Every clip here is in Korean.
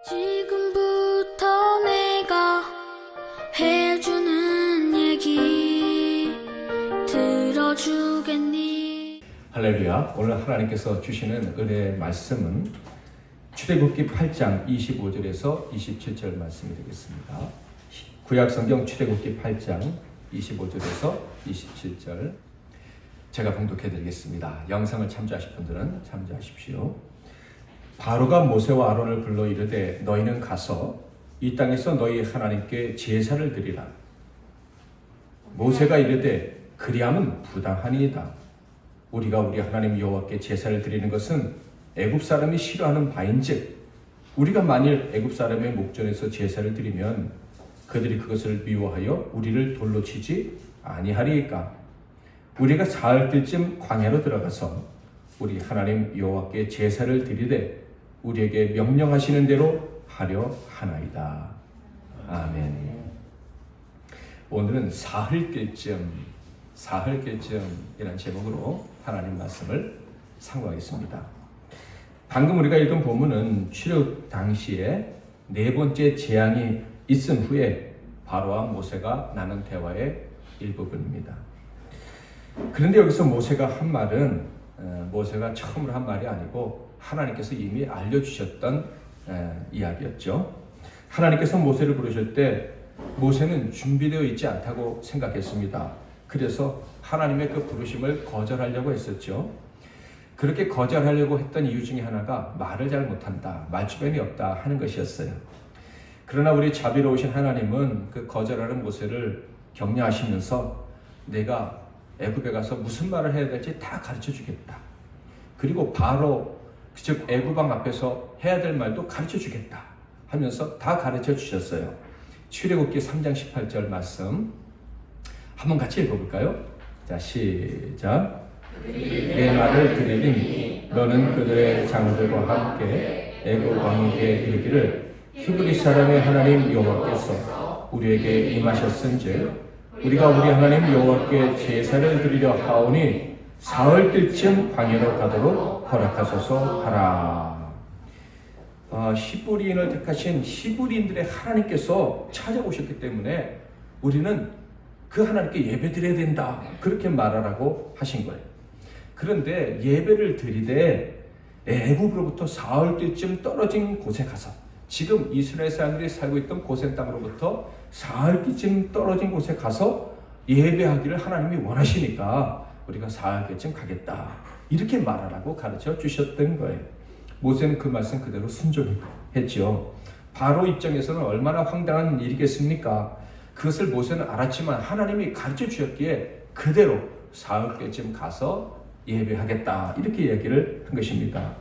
지금부터 내가 해주는 얘기 들어주겠니? 할렐루야. 오늘 하나님께서 주시는 은혜의 말씀은 출애굽기 8장 25절에서 27절 말씀이 되겠습니다. 구약성경 출애굽기 8장 25절에서 27절 제가 봉독해 드리겠습니다. 영상을 참조하실 분들은 참조하십시오. 바로가 모세와 아론을 불러 이르되 너희는 가서 이 땅에서 너희 하나님께 제사를 드리라. 모세가 이르되 그리함은 부당하니이다. 우리가 우리 하나님 여호와께 제사를 드리는 것은 애굽 사람이 싫어하는 바인즉 우리가 만일 애굽 사람의 목전에서 제사를 드리면 그들이 그것을 미워하여 우리를 돌로 치지 아니하리이까. 우리가 사흘 뜰쯤 광야로 들어가서 우리 하나님 여호와께 제사를 드리되 우리에게 명령하시는 대로 하려 하나이다. 아멘. 오늘은 사흘길쯤이라는 제목으로 하나님 말씀을 상고하겠습니다. 방금 우리가 읽은 본문은 출애굽 당시에 네 번째 재앙이 있은 후에 바로와 모세가 나눈 대화의 일부분입니다. 그런데 여기서 모세가 한 말은 모세가 처음으로 한 말이 아니고 하나님께서 이미 알려주셨던 이야기였죠. 하나님께서 모세를 부르실 때 모세는 준비되어 있지 않다고 생각했습니다. 그래서 하나님의 그 부르심을 거절하려고 했었죠. 그렇게 거절하려고 했던 이유 중에 하나가 말을 잘 못한다, 말주변이 없다 하는 것이었어요. 그러나 우리 자비로우신 하나님은 그 거절하는 모세를 격려하시면서 내가 애굽에 가서 무슨 말을 해야 될지 다 가르쳐 주겠다. 그리고 바로 즉 애굽 왕 앞에서 해야 될 말도 가르쳐 주겠다 하면서 다 가르쳐 주셨어요. 출애굽기 3장 18절 말씀 한번 같이 읽어볼까요? 자, 시작. 내 말을 들으니 너는 그들의 장들과 함께 애굽 왕에게 이르기를 히브리 사람의 하나님 여호와께서 우리에게 임하셨은즉 우리가 우리 하나님 여호와께 제사를 드리려 하오니 사흘 뜰쯤 광야로 가도록 허락하소서 하라. 히브리인을 택하신 히브리인들의 하나님께서 찾아오셨기 때문에 우리는 그 하나님께 예배 드려야 된다. 그렇게 말하라고 하신 거예요. 그런데 예배를 드리되 애굽으로부터 사흘 뜰쯤 떨어진 곳에 가서 지금 이스라엘 사람들이 살고 있던 고센 땅으로부터 사흘 뜰쯤 떨어진 곳에 가서 예배하기를 하나님이 원하시니까 우리가 사흘 뜰쯤 가겠다. 이렇게 말하라고 가르쳐 주셨던 거예요. 모세는 그 말씀 그대로 순종했죠. 바로 입장에서는 얼마나 황당한 일이겠습니까? 그것을 모세는 알았지만 하나님이 가르쳐 주셨기에 그대로 사흘 뜰쯤 가서 예배하겠다. 이렇게 얘기를 한 것입니다.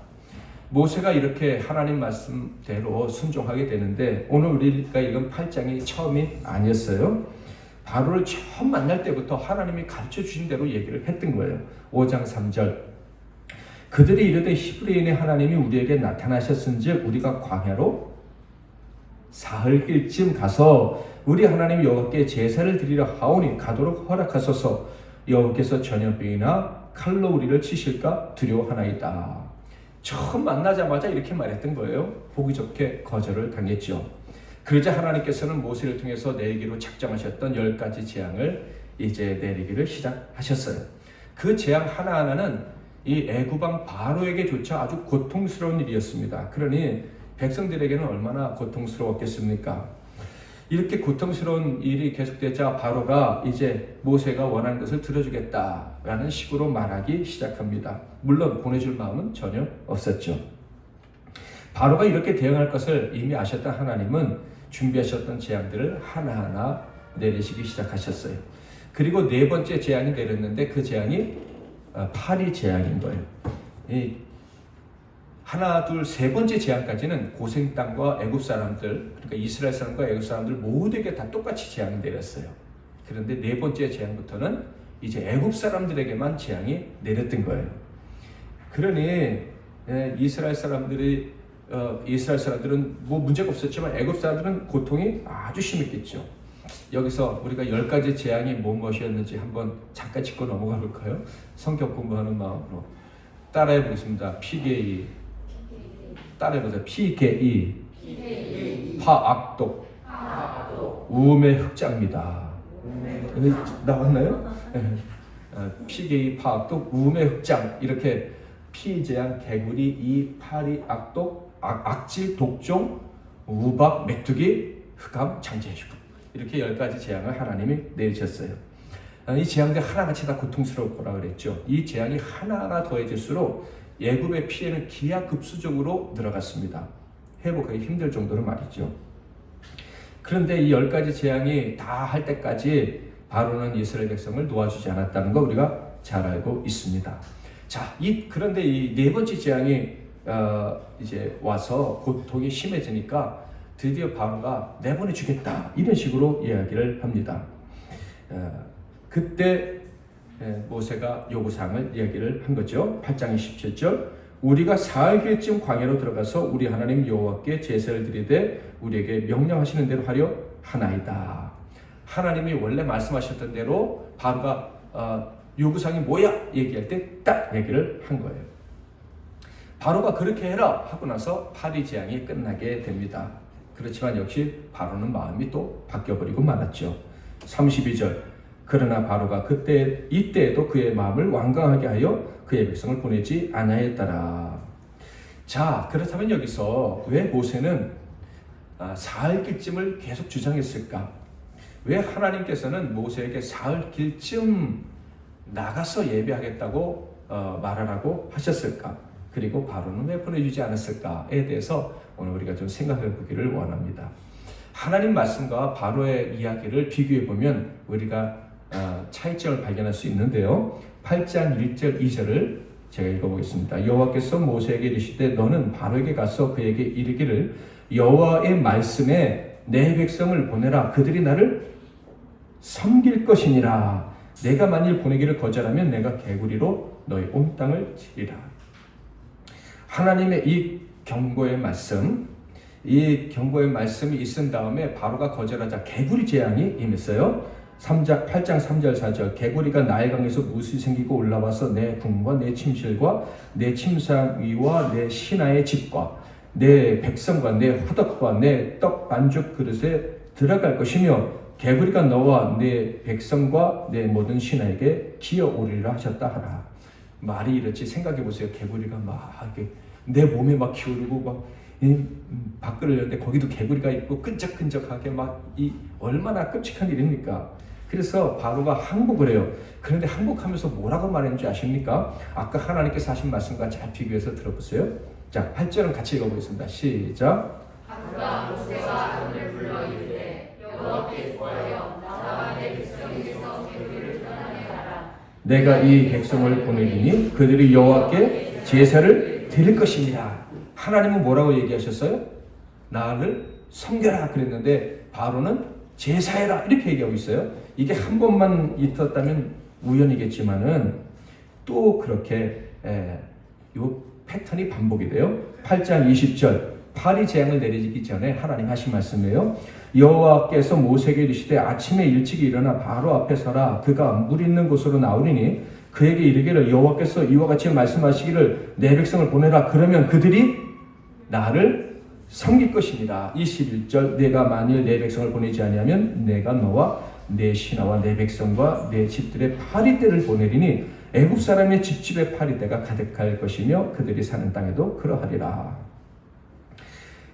모세가 이렇게 하나님 말씀대로 순종하게 되는데 오늘 우리가 읽은 8장이 처음이 아니었어요. 바로를 처음 만날 때부터 하나님이 가르쳐 주신 대로 얘기를 했던 거예요. 5장 3절 그들이 이르되 히브리인의 하나님이 우리에게 나타나셨은즉 우리가 광야로 사흘길쯤 가서 우리 하나님 여호와께 제사를 드리려 하오니 가도록 허락하소서. 여호와께서 전염병이나 칼로 우리를 치실까 두려워하나이다. 처음 만나자마자 이렇게 말했던 거예요. 보기 좋게 거절을 당했죠. 그러자 하나님께서는 모세를 통해서 내리기로 작정하셨던 10가지 재앙을 이제 내리기를 시작하셨어요. 그 재앙 하나하나는 이 애굽 왕 바로에게조차 아주 고통스러운 일이었습니다. 그러니 백성들에게는 얼마나 고통스러웠겠습니까? 이렇게 고통스러운 일이 계속되자 바로가 이제 모세가 원하는 것을 들어주겠다라는 식으로 말하기 시작합니다. 물론 보내줄 마음은 전혀 없었죠. 바로가 이렇게 대응할 것을 이미 아셨던 하나님은 준비하셨던 재앙들을 하나하나 내리시기 시작하셨어요. 그리고 네 번째 재앙이 내렸는데 그 재앙이 파리 재앙인 거예요. 하나, 둘, 세 번째 재앙까지는 고센 땅과 애굽 사람들, 그러니까 이스라엘 사람과 애굽 사람들 모두에게 다 똑같이 재앙이 내렸어요. 그런데 네 번째 재앙부터는 이제 애굽 사람들에게만 재앙이 내렸던 거예요. 그러니 이스라엘 사람들은 뭐 문제가 없었지만 애굽 사람들은 고통이 아주 심했겠죠. 여기서 우리가 10가지 재앙이 무엇이었는지 한번 잠깐 짚고 넘어가 볼까요? 성경 공부하는 마음으로 따라해 보겠습니다. PKE 따라해보세요. PKE 파악독 우음의 흑자입니다. 여기 나왔나요? 피개이 파악독 우음의 흑장 이렇게 피제한 개구리 이 파리 악독 악질 독종 우박 메뚜기 흑암 장제휴 이렇게 10가지 재앙을 하나님이 내리셨어요. 이 재앙들 하나같이 다 고통스러울 거라 그랬죠. 이 재앙이 하나하나 더해질수록 애굽의 피해는 기하급수적으로 늘어갔습니다. 회복하기 힘들 정도로 말이죠. 그런데 이 10가지 재앙이 다 할 때까지 바로는 이스라엘 백성을 놓아주지 않았다는 거 우리가 잘 알고 있습니다. 자, 그런데 이 네 번째 재앙이 이제 와서 고통이 심해지니까 드디어 바로가 내보내주겠다 이런 식으로 이야기를 합니다. 그때 모세가 요구사항을 이야기를 한 거죠. 8장 27절 우리가 사흘길쯤 광야로 들어가서 우리 하나님 여호와께 제사를 드리되 우리에게 명령하시는 대로 하려 하나이다. 하나님이 원래 말씀하셨던 대로 바로가 요구사항이 뭐야? 얘기할 때 딱 얘기를 한 거예요. 바로가 그렇게 해라 하고 나서 파리 재앙이 끝나게 됩니다. 그렇지만 역시 바로는 마음이 또 바뀌어버리고 말았죠. 32절 그러나 바로가 이때에도 그의 마음을 완강하게 하여 그의 백성을 보내지 아니하였더라. 자, 그렇다면 여기서 왜 모세는 사흘길쯤을 계속 주장했을까? 왜 하나님께서는 모세에게 사흘길쯤 나가서 예배하겠다고 말하라고 하셨을까? 그리고 바로는 왜 보내주지 않았을까에 대해서 오늘 우리가 좀 생각해 보기를 원합니다. 하나님 말씀과 바로의 이야기를 비교해 보면 우리가 차이점을 발견할 수 있는데요. 8장 1절 2절을 제가 읽어보겠습니다. 여호와께서 모세에게 이르시되 너는 바로에게 가서 그에게 이르기를 여호와의 말씀에 내 백성을 보내라. 그들이 나를 섬길 것이니라. 내가 만일 보내기를 거절하면 내가 개구리로 너희 온 땅을 치리라. 하나님의 이 경고의 말씀이 있은 다음에 바로가 거절하자 개구리 재앙이 임했어요. 8장 3절 4절 개구리가 나일 강에서 무수히 생기고 올라와서 내 궁과 내 침실과 내 침상 위와 내 신하의 집과 내 백성과 내 화덕과 내 떡 반죽 그릇에 들어갈 것이며 개구리가 너와 내 백성과 내 모든 신하에게 기어오리라 하셨다 하라. 말이 이렇지 생각해 보세요. 개구리가 막 이렇게 내 몸에 막 기어오르고 막 밖을 열는데 거기도 개구리가 있고 끈적끈적하게 막 얼마나 끔찍한 일입니까? 그래서 바로가 항복을 해요. 그런데 항복하면서 뭐라고 말했는지 아십니까? 아까 하나님께서 하신 말씀과 잘 비교해서 들어보세요. 자, 8절은 같이 읽어보겠습니다. 시작. 바로가 모세와 아론을 불러 이르되 여호와께 구하여 나와 내 백성에게서 개구리를 떠나게 하라. 내가 이 백성을 보내리니 그들이 여호와께 제사를 드릴 것입니다. 하나님은 뭐라고 얘기하셨어요? 나를 섬겨라 그랬는데 바로는 제사해라 이렇게 얘기하고 있어요. 이게 한 번만 있었다면 우연이겠지만은 또 그렇게 요 패턴이 반복이 돼요. 8장 20절 파리 재앙을 내리기 전에 하나님 하신 말씀이에요. 여호와께서 모세에게 이르시되 아침에 일찍 일어나 바로 앞에 서라. 그가 물 있는 곳으로 나오리니 그에게 이르기를 여호와께서 이와 같이 말씀하시기를 내 백성을 보내라. 그러면 그들이 나를 섬길 것입니다. 21절 내가 만일 내 백성을 보내지 아니하면 내가 너와 내 신하와 내 백성과 내 집들의 파리떼를 보내리니 애굽 사람의 집집의 파리떼가 가득할 것이며 그들이 사는 땅에도 그러하리라.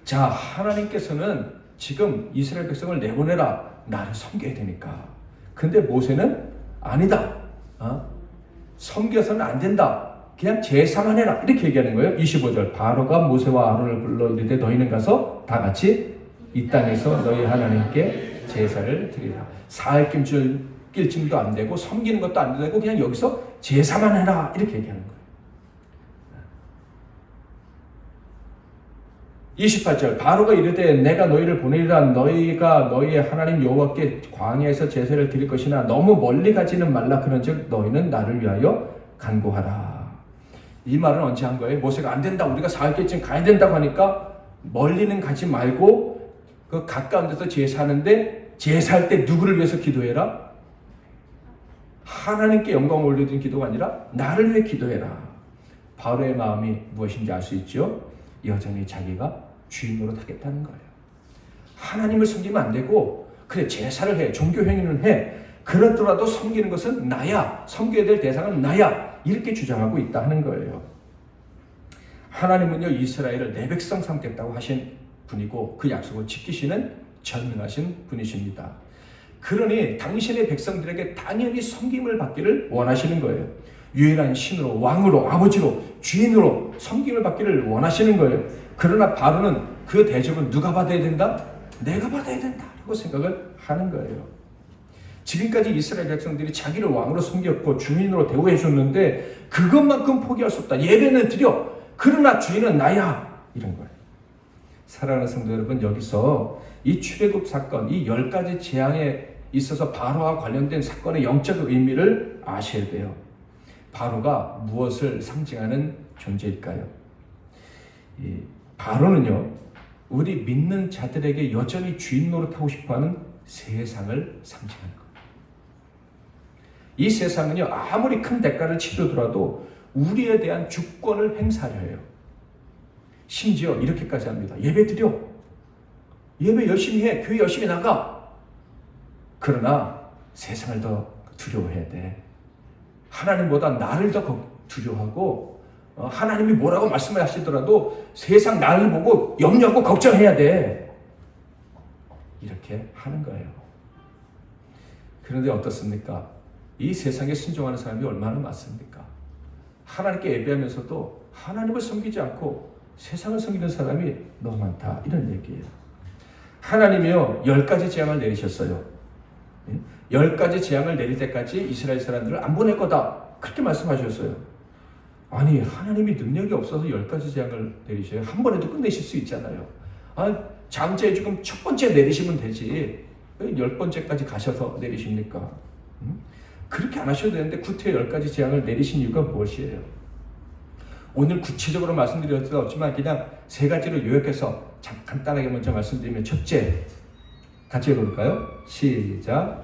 자, 하나님께서는 지금 이스라엘 백성을 내보내라. 나를 섬겨야 되니까. 근데 모세는 아니다. 섬겨서는 안 된다. 그냥 제사만 해라. 이렇게 얘기하는 거예요. 25절 바로가 모세와 아론을 불러 이르되 너희는 가서 다 같이 이 땅에서 너희 하나님께 제사를 드리라. 사흘길쯤도 안 되고 섬기는 것도 안 되고 그냥 여기서 제사만 해라. 이렇게 얘기하는 거예요. 28절 바로가 이르되 내가 너희를 보내리라. 너희가 너희의 하나님 여호와께 광야에서 제사를 드릴 것이나 너무 멀리 가지는 말라. 그런즉 너희는 나를 위하여 간구하라. 이 말은 언제 한 거예요? 모세가 안 된다. 우리가 사흘길쯤 가야 된다고 하니까 멀리는 가지 말고 그 가까운 데서 제사하는데 제사할 때 누구를 위해서 기도해라? 하나님께 영광을 올려드린 기도가 아니라 나를 위해 기도해라. 바로의 마음이 무엇인지 알 수 있죠? 여전히 자기가 주인 노릇하겠다는 거예요. 하나님을 섬기면 안 되고 그래 제사를 해, 종교 행위는 해. 그렇더라도 섬기는 것은 나야, 섬겨야 될 대상은 나야, 이렇게 주장하고 있다 하는 거예요. 하나님은요 이스라엘을 내 백성 삼겠다고 하신 분이고 그 약속을 지키시는 전능하신 분이십니다. 그러니 당신의 백성들에게 당연히 섬김을 받기를 원하시는 거예요. 유일한 신으로, 왕으로, 아버지로, 주인으로 섬김을 받기를 원하시는 거예요. 그러나 바로는 그 대접은 누가 받아야 된다? 내가 받아야 된다 라고 생각을 하는 거예요. 지금까지 이스라엘 백성들이 자기를 왕으로 섬겼고 주인으로 대우해 줬는데 그것만큼 포기할 수 없다. 예배는 드려. 그러나 주인은 나야. 이런 거예요. 사랑하는 성도 여러분, 여기서 이 출애굽 사건, 이 10가지 재앙에 있어서 바로와 관련된 사건의 영적 의미를 아셔야 돼요. 바로가 무엇을 상징하는 존재일까요? 바로는요, 우리 믿는 자들에게 여전히 주인 노릇하고 싶어하는 세상을 상징하는 거예요. 이 세상은요, 아무리 큰 대가를 치르더라도 우리에 대한 주권을 행사하려 해요. 심지어 이렇게까지 합니다. 예배 드려. 예배 열심히 해. 교회 열심히 나가. 그러나 세상을 더 두려워해야 돼. 하나님보다 나를 더 두려워하고 하나님이 뭐라고 말씀을 하시더라도 세상 나를 보고 염려하고 걱정해야 돼. 이렇게 하는 거예요. 그런데 어떻습니까? 이 세상에 순종하는 사람이 얼마나 많습니까? 하나님께 예배하면서도 하나님을 섬기지 않고 세상을 섬기는 사람이 너무 많다. 이런 얘기예요. 하나님이요 10가지 재앙을 내리셨어요. 10가지 재앙을 내릴 때까지 이스라엘 사람들을 안 보낼 거다. 그렇게 말씀하셨어요. 아니 하나님이 능력이 없어서 10가지 재앙을 내리셔요. 한 번에도 끝내실 수 있잖아요. 장자의 죽음 첫 번째 내리시면 되지. 왜 10번째까지 가셔서 내리십니까? 그렇게 안 하셔도 되는데 구태 10가지 재앙을 내리신 이유가 무엇이에요? 오늘 구체적으로 말씀드릴 수는 없지만 그냥 3가지로 요약해서 간단하게 먼저 말씀드리면, 첫째, 같이 해볼까요? 시작.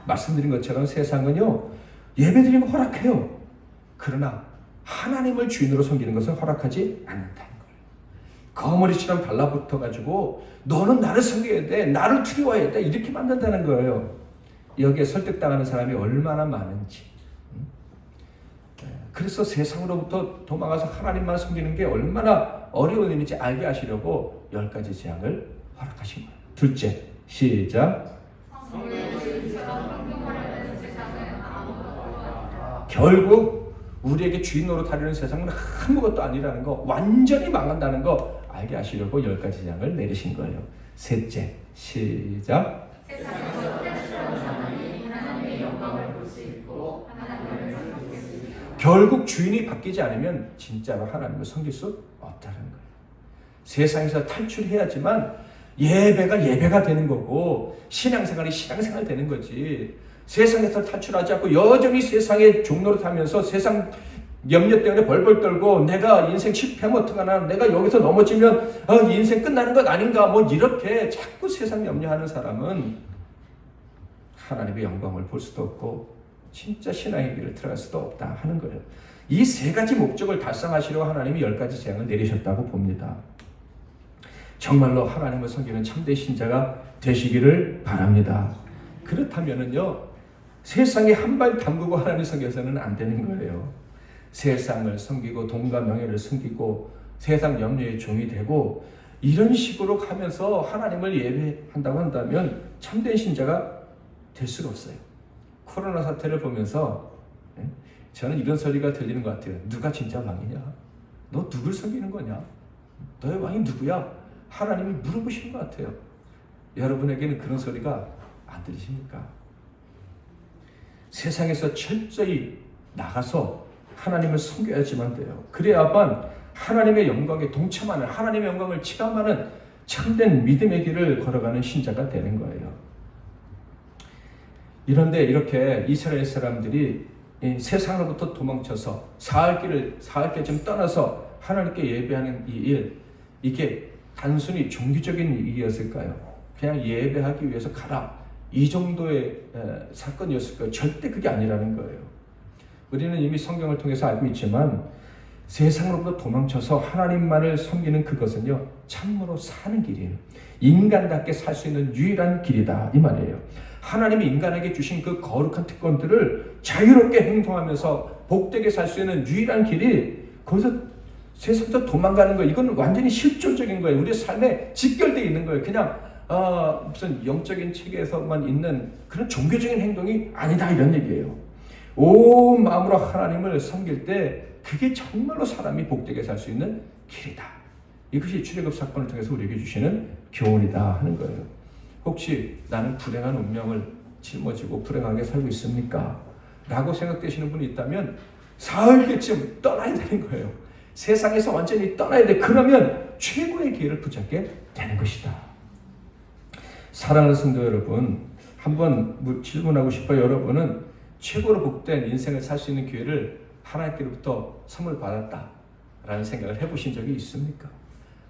말씀드린 것처럼 세상은요 예배드리는 거 허락해요. 그러나 하나님을 주인으로 섬기는 것은 허락하지 않는다는 거예요. 거머리처럼 달라붙어가지고 너는 나를 섬겨야 돼, 나를 두려워해야 돼, 이렇게 만든다는 거예요. 여기에 설득당하는 사람이 얼마나 많은지. 그래서 세상으로부터 도망가서 하나님만 섬기는 게 얼마나 어려운 일인지 알게 하시려고 10가지 재앙을 허락하신 거예요. 둘째, 시작. 결국 우리에게 주인 노릇하려는 세상은 아무것도 아니라는 거, 완전히 망한다는 거 알게 하시려고 10가지 재앙을 내리신 거예요. 셋째, 시작. 결국 주인이 바뀌지 않으면 진짜로 하나님을 섬길 수 없다는 거예요. 세상에서 탈출해야지만 예배가 예배가 되는 거고 신앙생활이 신앙생활 되는 거지. 세상에서 탈출하지 않고 여전히 세상의 종로를 타면서 세상 염려 때문에 벌벌 떨고 내가 인생 실패하면 어떡하나, 내가 여기서 넘어지면 인생 끝나는 것 아닌가, 뭐 이렇게 자꾸 세상 염려하는 사람은 하나님의 영광을 볼 수도 없고 진짜 신앙의 길을 들어갈 수도 없다 하는 거예요. 이 3가지 목적을 달성하시려고 하나님이 10가지 재앙을 내리셨다고 봅니다. 정말로 하나님을 섬기는 참된 신자가 되시기를 바랍니다. 그렇다면은요, 세상에 한 발 담그고 하나님 섬겨서는 안 되는 거예요. 세상을 섬기고 돈과 명예를 섬기고 세상 염려의 종이 되고 이런 식으로 하면서 하나님을 예배한다고 한다면 참된 신자가 될 수가 없어요. 코로나 사태를 보면서 저는 이런 소리가 들리는 것 같아요. 누가 진짜 왕이냐? 너 누굴 섬기는 거냐? 너의 왕이 누구야? 하나님이 물어보시는 것 같아요. 여러분에게는 그런 소리가 안 들리십니까? 세상에서 철저히 나가서 하나님을 섬겨야지만 돼요. 그래야만 하나님의 영광에 동참하는, 하나님의 영광을 체험하는 참된 믿음의 길을 걸어가는 신자가 되는 거예요. 이런데 이렇게 이스라엘 사람들이 세상으로부터 도망쳐서 사흘길 좀 떠나서 하나님께 예배하는 이 일, 이게 단순히 종교적인 일이었을까요? 그냥 예배하기 위해서 가라, 이 정도의 사건이었을까요? 절대 그게 아니라는 거예요. 우리는 이미 성경을 통해서 알고 있지만 세상으로부터 도망쳐서 하나님만을 섬기는 그것은요, 참으로 사는 길이에요. 인간답게 살 수 있는 유일한 길이다 이 말이에요. 하나님이 인간에게 주신 그 거룩한 특권들을 자유롭게 행동하면서 복되게 살 수 있는 유일한 길이 거기서 세상부터 도망가는 거예요. 이건 완전히 실존적인 거예요. 우리의 삶에 직결되어 있는 거예요. 그냥 무슨 영적인 책에서만 있는 그런 종교적인 행동이 아니다 이런 얘기예요. 온 마음으로 하나님을 섬길 때 그게 정말로 사람이 복되게 살 수 있는 길이다. 이것이 출애굽 사건을 통해서 우리에게 주시는 교훈이다 하는 거예요. 혹시 나는 불행한 운명을 짊어지고 불행하게 살고 있습니까? 라고 생각되시는 분이 있다면 사흘쯤 떠나야 되는 거예요. 세상에서 완전히 떠나야 돼. 그러면 최고의 기회를 붙잡게 되는 것이다. 사랑하는 성도 여러분, 한번 질문하고 싶어요. 여러분은 최고로 복된 인생을 살 수 있는 기회를 하나님께로부터 선물 받았다라는 생각을 해보신 적이 있습니까?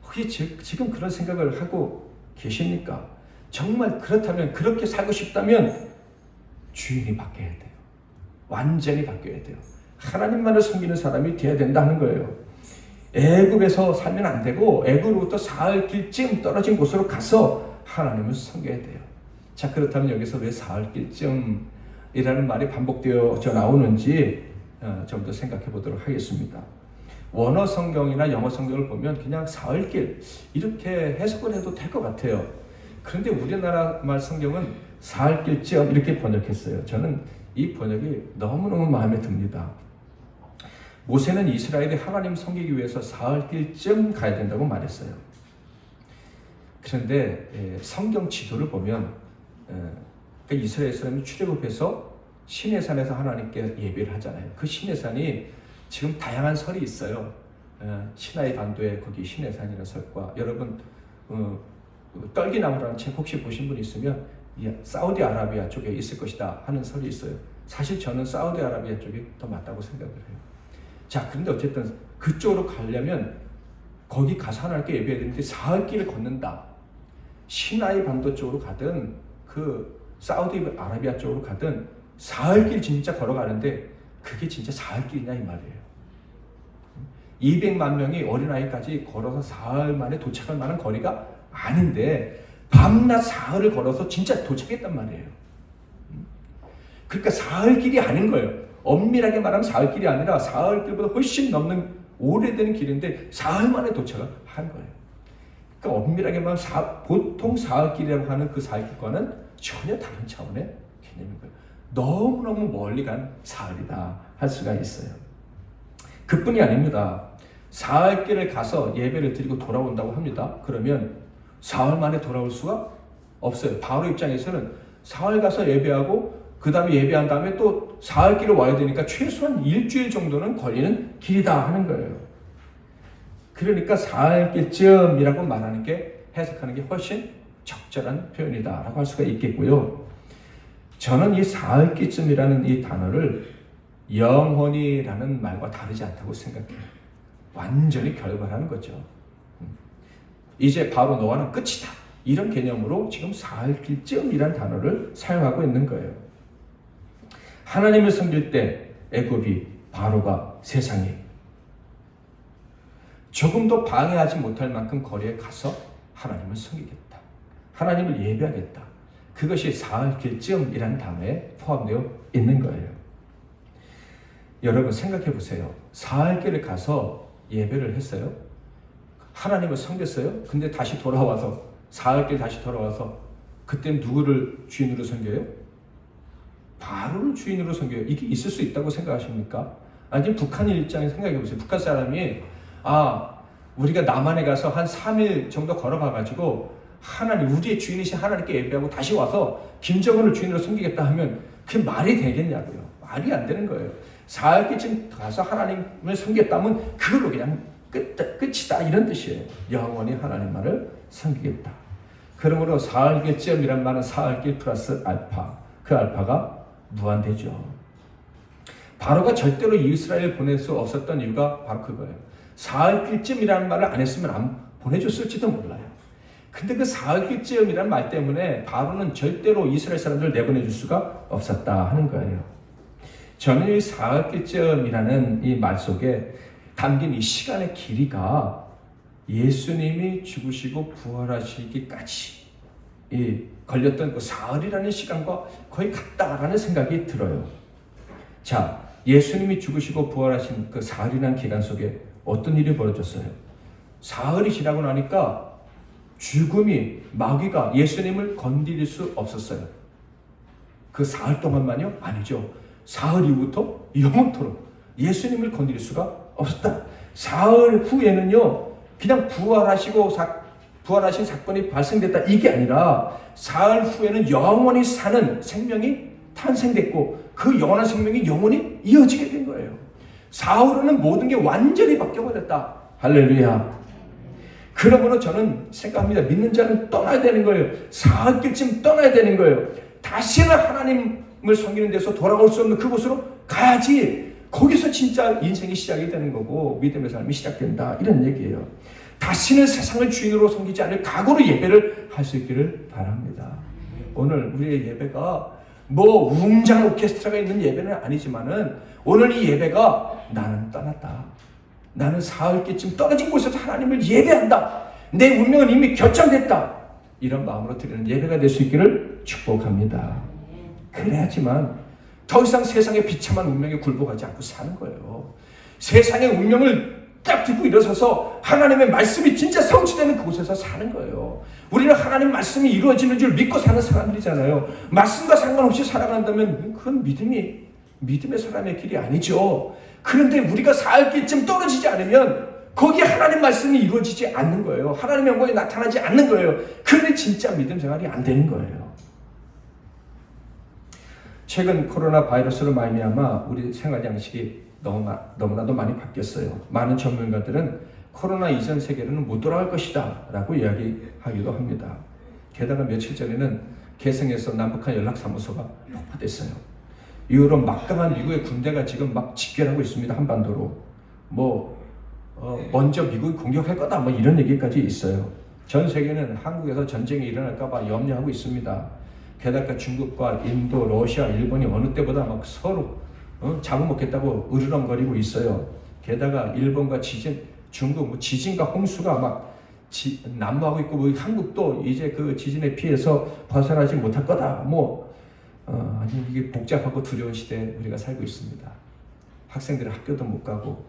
혹시 지금 그런 생각을 하고 계십니까? 정말 그렇다면, 그렇게 살고 싶다면 주인이 바뀌어야 돼요. 완전히 바뀌어야 돼요. 하나님만을 섬기는 사람이 되어야 된다는 거예요. 애굽에서 살면 안 되고 애굽으로부터 사흘 길쯤 떨어진 곳으로 가서 하나님을 섬겨야 돼요. 자, 그렇다면 여기서 왜 사흘 길쯤이라는 말이 반복되어져 나오는지 좀 더 생각해 보도록 하겠습니다. 원어 성경이나 영어 성경을 보면 그냥 사흘길 이렇게 해석을 해도 될 것 같아요. 그런데 우리나라 말 성경은 사흘길쯤 이렇게 번역했어요. 저는 이 번역이 너무너무 마음에 듭니다. 모세는 이스라엘이 하나님 섬기기 위해서 사흘길쯤 가야 된다고 말했어요. 그런데 성경 지도를 보면 이스라엘 사람이 출애굽해서 시내산에서 하나님께 예배를 하잖아요. 그 시내산이 지금 다양한 설이 있어요. 시나이 반도에 거기 시내산이라는 설과, 여러분 떨기나무라는 책 혹시 보신 분 있으면 사우디아라비아 쪽에 있을 것이다 하는 설이 있어요. 사실 저는 사우디아라비아 쪽이 더 맞다고 생각을 해요. 자, 그런데 어쨌든 그쪽으로 가려면 거기 가서 하나님께 예배해야 되는데 사흘길을 걷는다. 시나이 반도 쪽으로 가든 그 사우디아라비아 쪽으로 가든 사흘길 진짜 걸어가는데 그게 진짜 사흘길이냐 이 말이에요. 200만 명이 어린아이까지 걸어서 사흘 만에 도착할 만한 거리가 아닌데 밤낮 사흘을 걸어서 진짜 도착했단 말이에요. 그러니까 사흘길이 아닌 거예요. 엄밀하게 말하면 사흘길이 아니라 사흘길보다 훨씬 넘는 오래된 길인데 사흘 만에 도착을 한 거예요. 그러니까 엄밀하게 말하면 보통 사흘길이라고 하는 그 사흘길과는 전혀 다른 차원의 개념인 거예요. 너무너무 멀리 간 사흘이다 할 수가 있어요. 그뿐이 아닙니다. 사흘길을 가서 예배를 드리고 돌아온다고 합니다. 그러면 사흘 만에 돌아올 수가 없어요. 바로 입장에서는 사흘 가서 예배하고 그 다음에 예배한 다음에 또 사흘길을 와야 되니까 최소한 일주일 정도는 걸리는 길이다 하는 거예요. 그러니까 사흘길쯤이라고 말하는 게, 해석하는 게 훨씬 적절한 표현이다라고 할 수가 있겠고요. 저는 이 사흘길쯤이라는 이 단어를 영원히라는 말과 다르지 않다고 생각해요. 완전히 결별하는 거죠. 이제 바로 너와는 끝이다. 이런 개념으로 지금 사흘길쯤이라는 단어를 사용하고 있는 거예요. 하나님을 섬길 때 애굽이, 바로가, 세상이 조금도 방해하지 못할 만큼 거리에 가서 하나님을 섬기겠다. 하나님을 예배하겠다. 그것이 사흘길쯤이라는 단어에 포함되어 있는 거예요. 여러분 생각해 보세요. 사흘길을 가서 예배를 했어요. 하나님을 섬겼어요. 근데 다시 돌아와서 사흘길 다시 돌아와서 그때는 누구를 주인으로 섬겨요? 바로를 주인으로 섬겨요. 이게 있을 수 있다고 생각하십니까? 아니, 북한 입장에 생각해 보세요. 북한 사람이 우리가 남한에 가서 한 3일 정도 걸어가가지고 하나님, 우리의 주인이신 하나님께 예배하고 다시 와서 김정은을 주인으로 섬기겠다 하면 그게 말이 되겠냐고요. 말이 안 되는 거예요. 사흘길쯤 가서 하나님을 섬겼다면 그걸로 그냥 끝이다 이런 뜻이에요. 영원히 하나님만을 섬기겠다. 그러므로 사흘길쯤이란 말은 사흘길 플러스 알파, 그 알파가 무한대죠. 바로가 절대로 이스라엘을 보낼 수 없었던 이유가 바로 그거예요. 사흘길쯤이라는 말을 안 했으면 안 보내줬을지도 몰라요. 근데 그 사흘길쯤이라는 말 때문에 바로는 절대로 이스라엘 사람들을 내보내줄 수가 없었다 하는 거예요. 저는 이 사흘길쯤이라는 이 말 속에 담긴 이 시간의 길이가 예수님이 죽으시고 부활하시기까지 걸렸던 그 사흘이라는 시간과 거의 같다라는 생각이 들어요. 자, 예수님이 죽으시고 부활하신 그 사흘이라는 기간 속에 어떤 일이 벌어졌어요? 사흘이 지나고 나니까 죽음이, 마귀가 예수님을 건드릴 수 없었어요. 그 사흘 동안만요? 아니죠. 사흘 이후부터 영원토록 예수님을 건드릴 수가 없었다. 사흘 후에는요, 그냥 부활하신 사건이 발생됐다, 이게 아니라 사흘 후에는 영원히 사는 생명이 탄생됐고 그 영원한 생명이 영원히 이어지게 된 거예요. 사흘은 모든 게 완전히 바뀌어버렸다. 할렐루야. 그러므로 저는 생각합니다. 믿는 자는 떠나야 되는 거예요. 사흘쯤 떠나야 되는 거예요. 다시는 하나님을 섬기는 데서 돌아올 수 없는 그곳으로 가야지. 거기서 진짜 인생이 시작이 되는 거고 믿음의 삶이 시작된다, 이런 얘기예요. 다시는 세상을 주인으로 섬기지 않을 각오로 예배를 할 수 있기를 바랍니다. 오늘 우리의 예배가 뭐 웅장한 오케스트라가 있는 예배는 아니지만은 오늘 이 예배가 나는 떠났다, 나는 사흘쯤 떨어진 곳에서 하나님을 예배한다, 내 운명은 이미 결정됐다, 이런 마음으로 드리는 예배가 될 수 있기를 축복합니다. 그래야지만 더 이상 세상의 비참한 운명에 굴복하지 않고 사는 거예요. 세상의 운명을 딱 듣고 일어서서 하나님의 말씀이 진짜 성취되는 그곳에서 사는 거예요. 우리는 하나님 말씀이 이루어지는 줄 믿고 사는 사람들이잖아요. 말씀과 상관없이 살아간다면 그건 믿음의 사람의 길이 아니죠. 그런데 우리가 사흘쯤 떨어지지 않으면 거기에 하나님 말씀이 이루어지지 않는 거예요. 하나님의 영광이 나타나지 않는 거예요. 그런데 진짜 믿음 생활이 안 되는 거예요. 최근 코로나 바이러스로 말미암아 우리 생활 양식이 너무나도 많이 바뀌었어요. 많은 전문가들은 코로나 이전 세계로는 못 돌아갈 것이다 라고 이야기하기도 합니다. 게다가 며칠 전에는 개성에서 남북한 연락사무소가 폭파됐어요. 이후로 막강한 미국의 군대가 지금 막 집결하고 있습니다. 한반도로. 먼저 미국이 공격할 거다, 이런 얘기까지 있어요. 전 세계는 한국에서 전쟁이 일어날까 봐 염려하고 있습니다. 게다가 중국과 인도, 러시아, 일본이 어느 때보다 막 서로 잡아먹겠다고 으르렁거리고 있어요. 게다가 일본과 중국 지진과 홍수가 막 난무하고 있고, 한국도 이제 그 지진에 피해서 벗어나지 못할 거다. 아니 이게 복잡하고 두려운 시대에 우리가 살고 있습니다. 학생들은 학교도 못 가고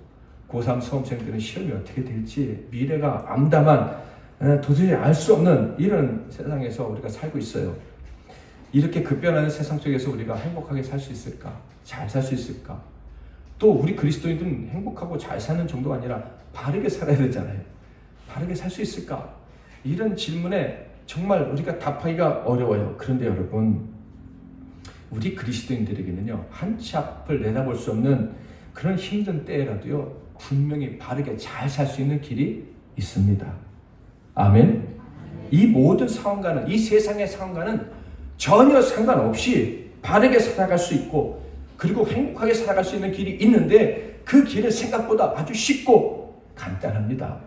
고3 수험생들은 시험이 어떻게 될지 미래가 암담한, 도저히 알 수 없는 이런 세상에서 우리가 살고 있어요. 이렇게 급변하는 세상 속에서 우리가 행복하게 살 수 있을까? 잘 살 수 있을까? 또 우리 그리스도인들은 행복하고 잘 사는 정도가 아니라 바르게 살아야 되잖아요. 바르게 살 수 있을까? 이런 질문에 정말 우리가 답하기가 어려워요. 그런데 여러분, 우리 그리스도인들에게는요, 한치 앞을 내다볼 수 없는 그런 힘든 때라도요, 분명히 바르게 잘 살 수 있는 길이 있습니다. 아멘. 이 모든 상황과는, 이 세상의 상황과는 전혀 상관없이 바르게 살아갈 수 있고, 그리고 행복하게 살아갈 수 있는 길이 있는데, 그 길은 생각보다 아주 쉽고 간단합니다.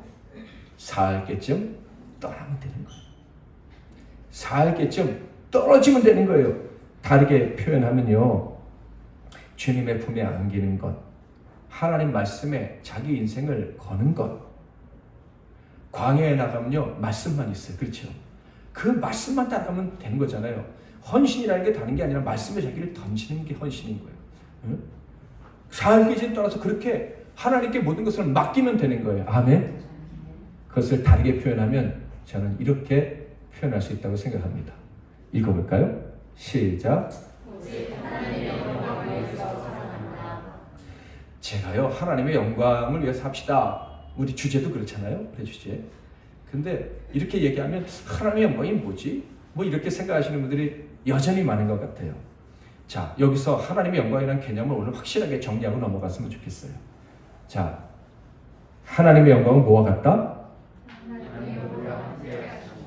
사흘쯤 떠나면 되는 거예요. 사흘쯤 떨어지면 되는 거예요. 다르게 표현하면요, 주님의 품에 안기는 것, 하나님 말씀에 자기 인생을 거는 것. 광야에 나가면요, 말씀만 있어요. 그렇죠? 그 말씀만 따라가면 되는 거잖아요. 헌신이라는 게 다른 게 아니라 말씀에 자기를 던지는 게 헌신인 거예요. 응? 사흘까지 떠나서 그렇게 하나님께 모든 것을 맡기면 되는 거예요. 아멘. 그것을 다르게 표현하면 저는 이렇게 표현할 수 있다고 생각합니다. 읽어볼까요? 시작. 제가요, 하나님의 영광을 위해서 합시다. 우리 주제도 그렇잖아요. 우리 주제. 근데 이렇게 얘기하면 하나님의 영광이 뭐지? 이렇게 생각하시는 분들이 여전히 많은 것 같아요. 자, 여기서 하나님의 영광이라는 개념을 오늘 확실하게 정리하고 넘어갔으면 좋겠어요. 자, 하나님의 영광은 뭐와 같다?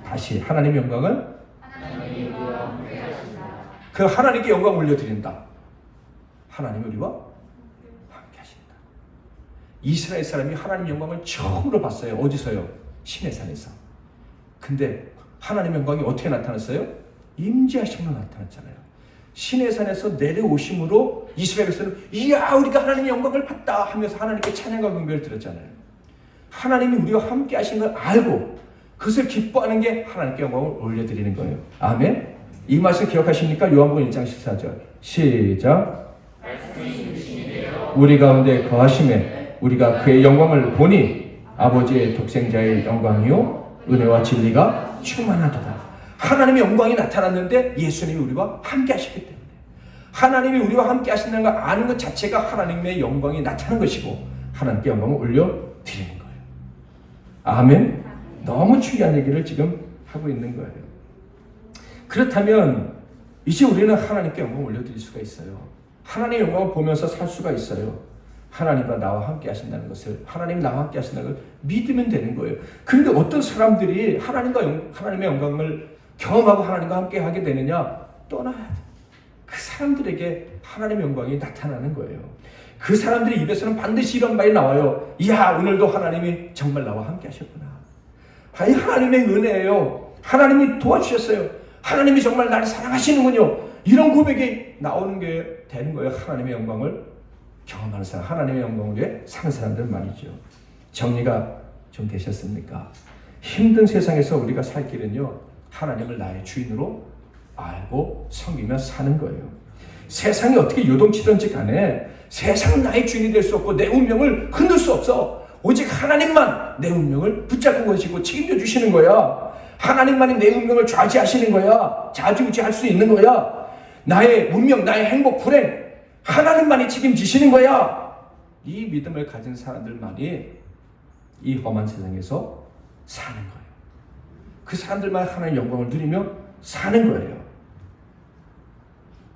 다시, 하나님의 영광은 그 하나님께 영광 올려드린다. 하나님이 우리와 함께 하신다. 이스라엘 사람이 하나님의 영광을 처음으로 봤어요. 어디서요? 시내산에서. 근데 하나님의 영광이 어떻게 나타났어요? 임재하심으로 나타났잖아요. 시내 산에서 내려오심으로 이스라엘 백성은 이야 우리가 하나님의 영광을 봤다 하면서 하나님께 찬양과 경배를 드렸잖아요. 하나님이 우리와 함께 하신 걸 알고 그것을 기뻐하는 게 하나님께 영광을 올려드리는 거예요. 아멘. 이 말씀 기억하십니까? 요한복음 1장 14절 시작. 우리 가운데 거하심에 우리가 그의 영광을 보니 아버지의 독생자의 영광이요 은혜와 진리가 충만하도다. 하나님의 영광이 나타났는데 예수님이 우리와 함께 하셨기 때문에 하나님이 우리와 함께 하신다는 걸 아는 것 자체가 하나님의 영광이 나타나는 것이고 하나님께 영광을 올려드리는 거예요. 아멘. 너무 중요한 얘기를 지금 하고 있는 거예요. 그렇다면 이제 우리는 하나님께 영광을 올려드릴 수가 있어요. 하나님의 영광을 보면서 살 수가 있어요. 하나님과 나와 함께 하신다는 것을, 하나님 나와 함께 하신다는 걸 믿으면 되는 거예요. 그런데 어떤 사람들이 하나님의 영광을 경험하고 하나님과 함께 하게 되느냐? 떠나야 돼. 그 사람들에게 하나님의 영광이 나타나는 거예요. 그 사람들의 입에서는 반드시 이런 말이 나와요. 이야, 오늘도 하나님이 정말 나와 함께 하셨구나. 아니, 하나님의 은혜예요. 하나님이 도와주셨어요. 하나님이 정말 나를 사랑하시는군요. 이런 고백이 나오는 게 되는 거예요. 하나님의 영광을 경험하는 사람, 하나님의 영광을 위해 사는 사람들 말이죠. 정리가 좀 되셨습니까? 힘든 세상에서 우리가 살 길은요, 하나님을 나의 주인으로 알고 섬기며 사는 거예요. 세상이 어떻게 요동치든지 간에 세상은 나의 주인이 될 수 없고 내 운명을 흔들 수 없어. 오직 하나님만 내 운명을 붙잡고 계시고 책임져 주시는 거야. 하나님만이 내 운명을 좌지하시는 거야. 좌지우지할 수 있는 거야. 나의 운명, 나의 행복, 불행 하나님만이 책임지시는 거야. 이 믿음을 가진 사람들만이 이 험한 세상에서 사는 거예요. 그 사람들만 하나님의 영광을 누리며 사는 거예요.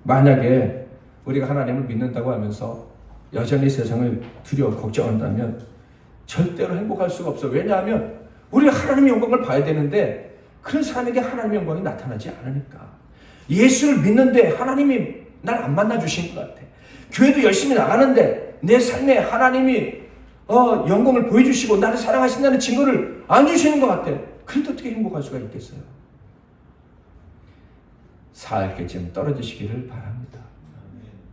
만약에 우리가 하나님을 믿는다고 하면서 여전히 세상을 두려워 걱정한다면 절대로 행복할 수가 없어요. 왜냐하면 우리가 하나님의 영광을 봐야 되는데 그런 사람에게 하나님의 영광이 나타나지 않으니까. 예수를 믿는데 하나님이 날 안 만나주신 것 같아. 교회도 열심히 나가는데 내 삶에 하나님이 영광을 보여주시고 나를 사랑하신다는 증거를 안 주시는 것 같아. 그래도 어떻게 행복할 수가 있겠어요? 사흘쯤 떨어지시기를 바랍니다.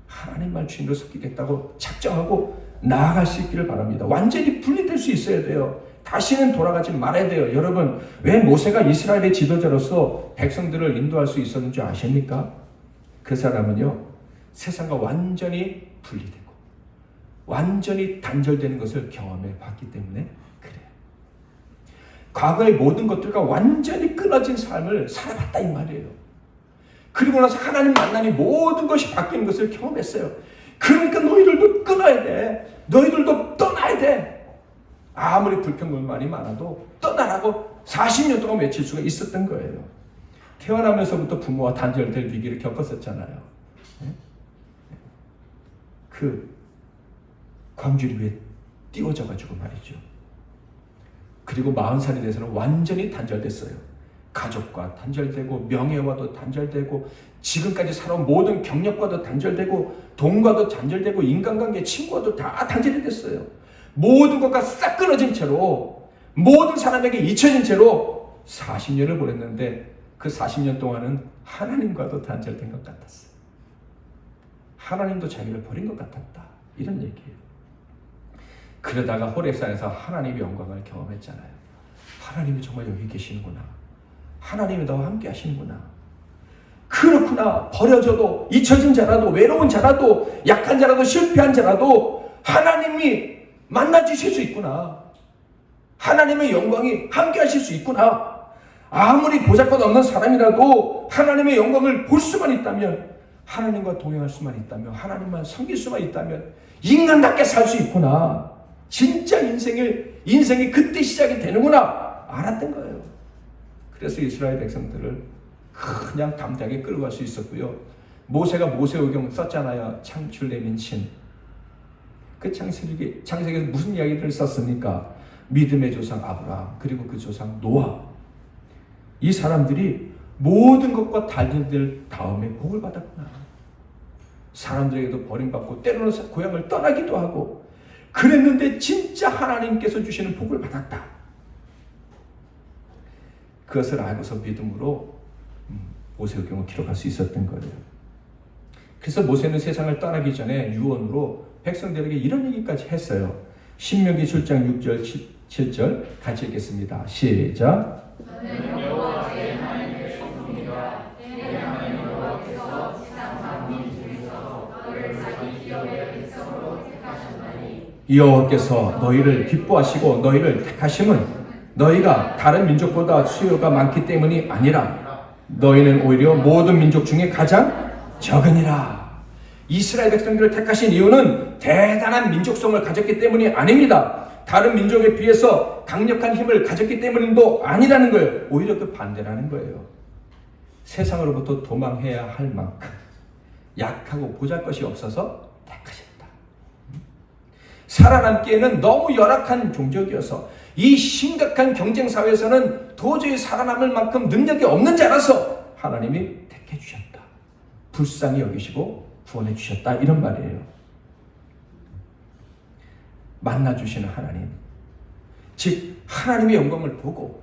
하나님만 주인으로 섬기겠다고 작정하고 나아갈 수 있기를 바랍니다. 완전히 분리될 수 있어야 돼요. 다시는 돌아가지 말아야 돼요. 여러분, 왜 모세가 이스라엘의 지도자로서 백성들을 인도할 수 있었는 줄 아십니까? 그 사람은요, 세상과 완전히 분리되고 완전히 단절되는 것을 경험해 봤기 때문에 그래요. 과거의 모든 것들과 완전히 끊어진 삶을 살아봤다 이 말이에요. 그리고 나서 하나님 만나니 모든 것이 바뀌는 것을 경험했어요. 그러니까 너희들도 끊어야 돼. 너희들도 떠나야 돼. 아무리 불평불만이 많아도 떠나라고 40년 동안 외칠 수가 있었던 거예요. 태어나면서부터 부모와 단절될 위기를 겪었었잖아요. 그 광주리 위에 띄워져가지고 말이죠. 그리고 40살이 돼서는 완전히 단절됐어요. 가족과 단절되고 명예와도 단절되고 지금까지 살아온 모든 경력과도 단절되고 돈과도 단절되고 인간관계 친구와도 다 단절이 됐어요. 모든 것과 싹 끊어진 채로 모든 사람에게 잊혀진 채로 40년을 보냈는데 그 40년 동안은 하나님과도 단절된 것 같았어요. 하나님도 자기를 버린 것 같았다. 이런 얘기예요. 그러다가 호렙산에서 하나님의 영광을 경험했잖아요. 하나님이 정말 여기 계시는구나. 하나님이 나와 함께 하시는구나. 그렇구나. 버려져도 잊혀진 자라도 외로운 자라도 약한 자라도 실패한 자라도 하나님이 만나주실 수 있구나. 하나님의 영광이 함께 하실 수 있구나. 아무리 보잘것 없는 사람이라도 하나님의 영광을 볼 수만 있다면, 하나님과 동행할 수만 있다면, 하나님만 섬길 수만 있다면 인간답게 살 수 있구나. 진짜 인생이 그때 시작이 되는구나 알았던 거예요. 그래서 이스라엘 백성들을 그냥 담대하게 끌고 갈 수 있었고요. 모세가 모세오경 썼잖아요. 창출내민 신. 그 창세기에서 무슨 이야기를 썼습니까? 믿음의 조상 아브라함, 그리고 그 조상 노아. 이 사람들이 모든 것과 달리들 다음에 복을 받았구나. 사람들에게도 버림받고 때로는 고향을 떠나기도 하고 그랬는데 진짜 하나님께서 주시는 복을 받았다. 그것을 알고서 믿음으로 모세오경을 기록할 수 있었던 거예요. 그래서 모세는 세상을 떠나기 전에 유언으로 백성들에게 이런 얘기까지 했어요. 신명기 7장 6절 7절 같이 읽겠습니다. 시작. 저는 여호와 제 하나님의 성품이라. 내 하나님 여호와께서 세상 만민 중에서 너를 자기 기업의 백성으로 택하셨나니. 여호와께서 너희를 기뻐하시고 너희를 택하심은 너희가 다른 민족보다 수요가 많기 때문이 아니라 너희는 오히려 모든 민족 중에 가장 적으니라. 이스라엘 백성들을 택하신 이유는 대단한 민족성을 가졌기 때문이 아닙니다. 다른 민족에 비해서 강력한 힘을 가졌기 때문도 아니라는 거예요. 오히려 그 반대라는 거예요. 세상으로부터 도망해야 할 만큼 약하고 보잘것이 없어서 택하셨다. 살아남기에는 너무 열악한 종족이어서 이 심각한 경쟁 사회에서는 도저히 살아남을 만큼 능력이 없는 자라서 하나님이 택해 주셨다. 불쌍히 여기시고 구원해 주셨다. 이런 말이에요. 만나주시는 하나님, 즉 하나님의 영광을 보고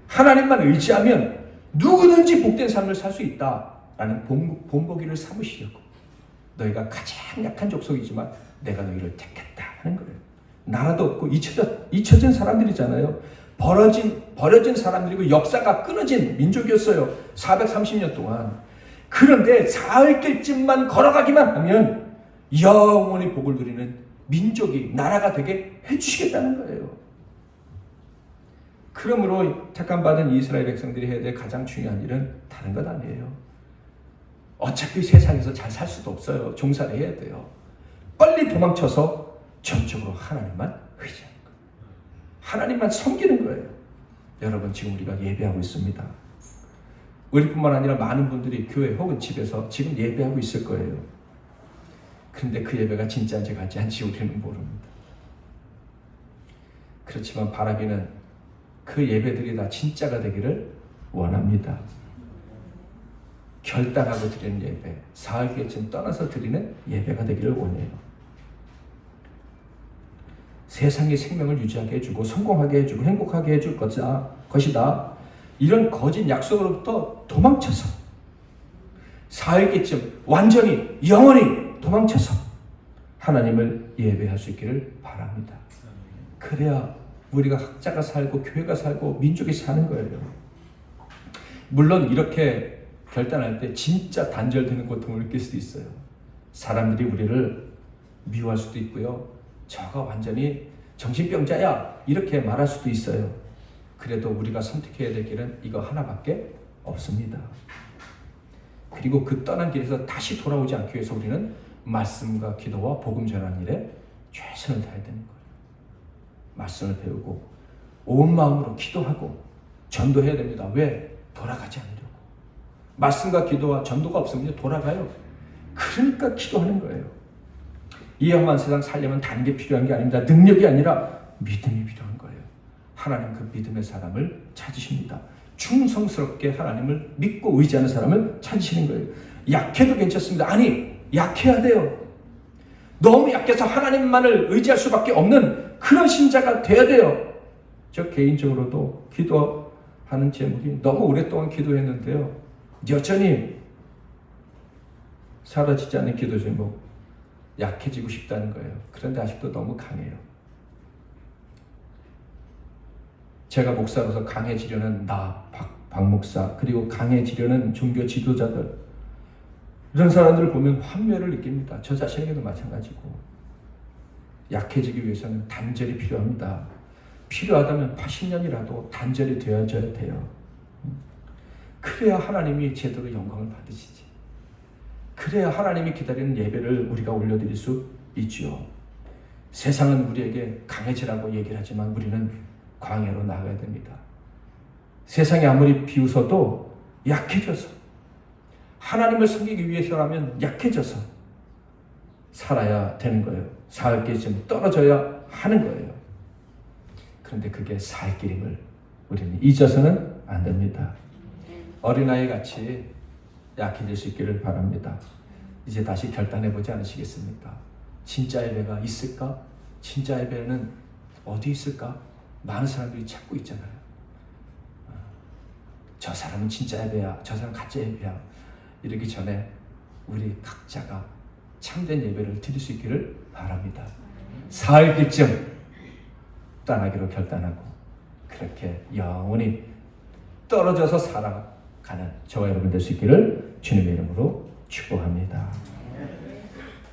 하나님만 의지하면 누구든지 복된 삶을 살 수 있다라는 본보기를 삼으시려고 너희가 가장 약한 족속이지만 내가 너희를 택했다 하는 거예요. 나라도 없고 잊혀진 사람들이잖아요. 버려진 사람들이고 역사가 끊어진 민족이었어요. 430년 동안. 그런데 사흘 길쯤만 걸어가기만 하면 영원히 복을 누리는 민족이, 나라가 되게 해주시겠다는 거예요. 그러므로 택함받은 이스라엘 백성들이 해야 될 가장 중요한 일은 다른 것 아니에요. 어차피 세상에서 잘 살 수도 없어요. 종사를 해야 돼요. 빨리 도망쳐서 전적으로 하나님만 의지하는 거예요. 하나님만 섬기는 거예요. 여러분, 지금 우리가 예배하고 있습니다. 우리뿐만 아니라 많은 분들이 교회 혹은 집에서 지금 예배하고 있을 거예요. 그런데 그 예배가 진짜인지 가짜인지 우리는 모릅니다. 그렇지만 바라기는 그 예배들이 다 진짜가 되기를 원합니다. 결단하고 드리는 예배, 사흘쯤 떠나서 드리는 예배가 되기를 원해요. 세상의 생명을 유지하게 해주고 성공하게 해주고 행복하게 해줄 것이다. 이런 거짓 약속으로부터 도망쳐서 사흘쯤 완전히 영원히 도망쳐서 하나님을 예배할 수 있기를 바랍니다. 그래야 우리가 학자가 살고 교회가 살고 민족이 사는 거예요. 물론 이렇게 결단할 때 진짜 단절되는 고통을 느낄 수도 있어요. 사람들이 우리를 미워할 수도 있고요. 저가 완전히 정신병자야 이렇게 말할 수도 있어요. 그래도 우리가 선택해야 될 길은 이거 하나밖에 없습니다. 그리고 그 떠난 길에서 다시 돌아오지 않기 위해서 우리는 말씀과 기도와 복음 전하는 일에 최선을 다해야 되는 거예요. 말씀을 배우고 온 마음으로 기도하고 전도해야 됩니다. 왜? 돌아가지 않으려고. 말씀과 기도와 전도가 없으면 돌아가요. 그러니까 기도하는 거예요. 이 험한 세상 살려면 다른 게 필요한 게 아닙니다. 능력이 아니라 믿음이 필요한 거예요. 하나님 그 믿음의 사람을 찾으십니다. 충성스럽게 하나님을 믿고 의지하는 사람을 찾으시는 거예요. 약해도 괜찮습니다. 아니, 약해야 돼요. 너무 약해서 하나님만을 의지할 수밖에 없는 그런 신자가 돼야 돼요. 저 개인적으로도 기도하는 제목이 너무 오랫동안 기도했는데요. 여전히 사라지지 않는 기도 제목, 약해지고 싶다는 거예요. 그런데 아직도 너무 강해요. 제가 목사로서 강해지려는 박 목사, 그리고 강해지려는 종교 지도자들, 이런 사람들을 보면 환멸을 느낍니다. 저 자신에게도 마찬가지고. 약해지기 위해서는 단절이 필요합니다. 필요하다면 80년이라도 단절이 되어져야 돼요. 그래야 하나님이 제대로 영광을 받으시지. 그래야 하나님이 기다리는 예배를 우리가 올려드릴 수 있죠. 세상은 우리에게 강해지라고 얘기를 하지만 우리는 광야로 나아가야 됩니다. 세상이 아무리 비웃어도 약해져서, 하나님을 섬기기 위해서라면 약해져서 살아야 되는 거예요. 살 길이 좀 떨어져야 하는 거예요. 그런데 그게 살 길임을 우리는 잊어서는 안 됩니다. 어린아이 같이 약해질 수 있기를 바랍니다. 이제 다시 결단해보지 않으시겠습니까? 진짜 예배가 있을까? 진짜 예배는 어디 있을까? 많은 사람들이 찾고 있잖아요. 저 사람은 진짜 예배야, 저 사람은 가짜 예배야. 이러기 전에 우리 각자가 참된 예배를 드릴 수 있기를 바랍니다. 사흘 길쯤 떠나기로 결단하고 그렇게 영원히 떨어져서 살아가는 저와 여러분 될 수 있기를 주님의 이름으로 축복합니다.